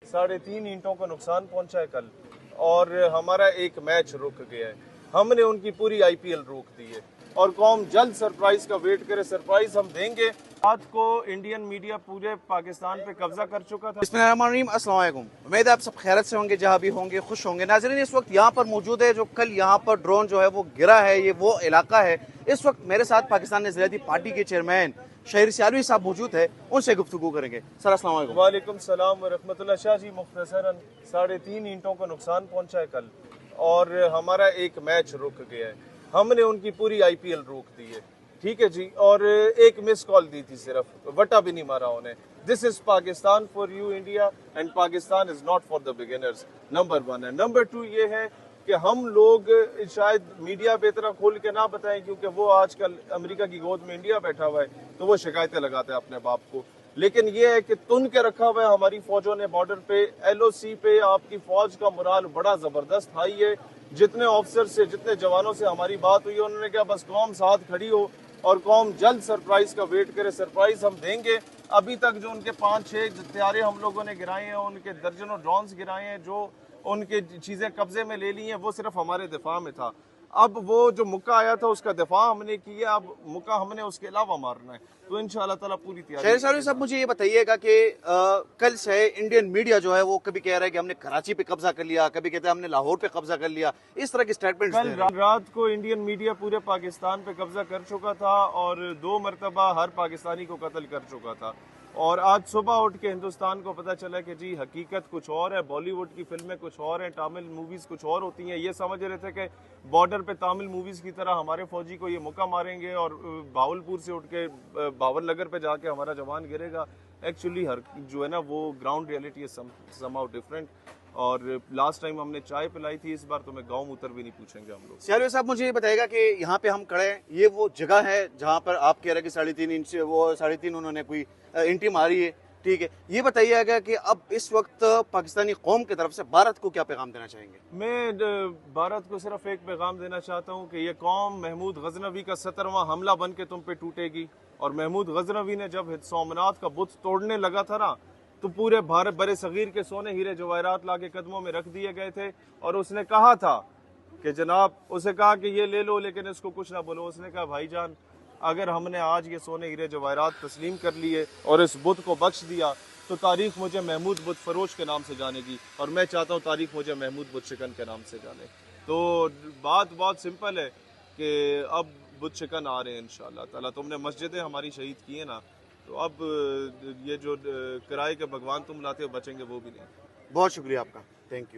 3.5 ईंटों को नुकसान पहुंचा है कल, और हमारा एक मैच रुक गया है। हमने उनकी पूरी आईपीएल रोक दी है और कौम जल्द सरप्राइज का वेट करे। सरप्राइज हम देंगे। रात को इंडियन मीडिया पूरे पाकिस्तान पे कब्जा कर चुका था। बिस्मिल्लाहिर्रहमानिर्रहीम, अस्सलाम वालेकुम। उम्मीद है आप सब खैरियत से होंगे, जहाँ भी होंगे खुश होंगे। नाज़रीन, इस वक्त यहाँ पर मौजूद है, जो कल यहाँ पर ड्रोन जो है वो गिरा है, ये वो इलाका है। इस वक्त मेरे साथ पाकिस्तान नज़रियाती पार्टी के चेयरमैन शहीर सियालवी साहब मौजूद है, उनसे गुफ्तगू करेंगे। सर अस्सलाम वालेकुम। वालेकुम सलाम व रहमतुल्लाह। शाह जी, मुख्तसरन 3.5 ईंटों को नुकसान पहुंचा है कल, और हमारा एक मैच रुक गया है। हमने उनकी पूरी आईपीएल रोक दी है, ठीक है जी। और एक मिस कॉल दी थी, सिर्फ वटा भी नहीं मारा उन्हें। This is Pakistan for you India, and Pakistan is not for the beginners, number 1 है। नंबर 2 ये है कि हम लोग शायद मीडिया पे इतना खोल के ना बताएं, क्योंकि वो आजकल अमेरिका की गोद में इंडिया बैठा हुआ है, तो वो शिकायतें लगाते हैं अपने बाप को। लेकिन ये है कि तुन के रखा हुआ है हमारी फौजों ने बॉर्डर पे, एलओसी पे। आपकी फौज का मुराल बड़ा जबरदस्त हाई है। जितने ऑफिसर से, जितने जवानों से हमारी बात हुई, उन्होंने कहा बस कौम साथ खड़ी हो और कौम जल्द सरप्राइज का वेट करे। सरप्राइज हम देंगे। अभी तक जो उनके 5-6 हत्यारे हम लोगों ने गिराए हैं, उनके दर्जनों ड्रोन्स गिराए हैं, जो उनके चीजें कब्जे में ले ली हैं, वो सिर्फ हमारे दिफा में था। अब वो जो मुक्का आया था उसका दिफा हमने किया, अब मुक्का हमने उसके अलावा मारना है, तो इंशाअल्लाह ताला पूरी तैयारी। शहीर सियालवी साहब, मुझे ये बताइएगा कि कल से इंडियन मीडिया जो है वो कभी कह रहा है कि हमने कराची पे कब्जा कर लिया, कभी कहते हैं हमने लाहौर पे कब्जा कर लिया, इस तरह के स्टेटमेंट। कल रात को इंडियन मीडिया पूरे पाकिस्तान पे कब्जा कर चुका था और 2 मरतबा हर पाकिस्तानी को कत्ल कर चुका था। और आज सुबह उठ के हिंदुस्तान को पता चला कि जी हकीकत कुछ और है, बॉलीवुड की फिल्में कुछ और हैं, तमिल मूवीज़ कुछ और होती हैं। ये समझ रहे थे कि बॉर्डर पे तमिल मूवीज़ की तरह हमारे फौजी को ये मुक्का मारेंगे और भावलपुर से उठ के भावल नगर पे जाके हमारा जवान गिरेगा। एक्चुअली हर जो है ना, वो ग्राउंड रियलिटी है समहाउ डिफरेंट। और लास्ट टाइम हमने चाय पिलाई थी, इस बार तो मैं गाँव उतर भी नहीं पूछेंगे हम लोग। सियालवी साहब, मुझे ये बताइएगा कि यहाँ पे हम खड़े हैं, ये वो जगह है जहाँ पर आप कह रहे हैं कि 3.5 इंच, वो 3.5 उन्होंने कोई इंटी मारी है, ठीक है। ये बताइएगा कि अब इस वक्त पाकिस्तानी कौम की तरफ से भारत को क्या पैगाम देना चाहेंगे? मैं भारत को सिर्फ एक पैगाम देना चाहता हूँ कि ये कौम महमूद गजनवी का 17वां हमला बन के तुम पे टूटेगी। और महमूद गजनवी ने जब सोमनाथ का बुत तोड़ने लगा था ना, तो पूरे भारत बड़े सगीर के सोने हीरे जवाहरात ला के कदमों में रख दिए गए थे। और उसने कहा था कि जनाब, उसे कहा कि ये ले लो लेकिन इसको कुछ ना बोलो। उसने कहा भाईजान, अगर हमने आज ये सोने हीरे जवाहरात तस्लीम कर लिए और इस बुत को बख्श दिया, तो तारीख मुझे महमूद बुत फरोश के नाम से जानेगी, और मैं चाहता हूँ तारीख मुझे महमूद बुत शिकन के नाम से जाने। तो बात बहुत सिंपल है कि अब बुत शिकन आ रहे हैं इंशाअल्लाह ताला। तुमने मस्जिदें हमारी शहीद की है ना, तो अब ये जो किराए के भगवान तुम लाते हो बचेंगे वो भी नहीं। बहुत शुक्रिया आपका, थैंक यू।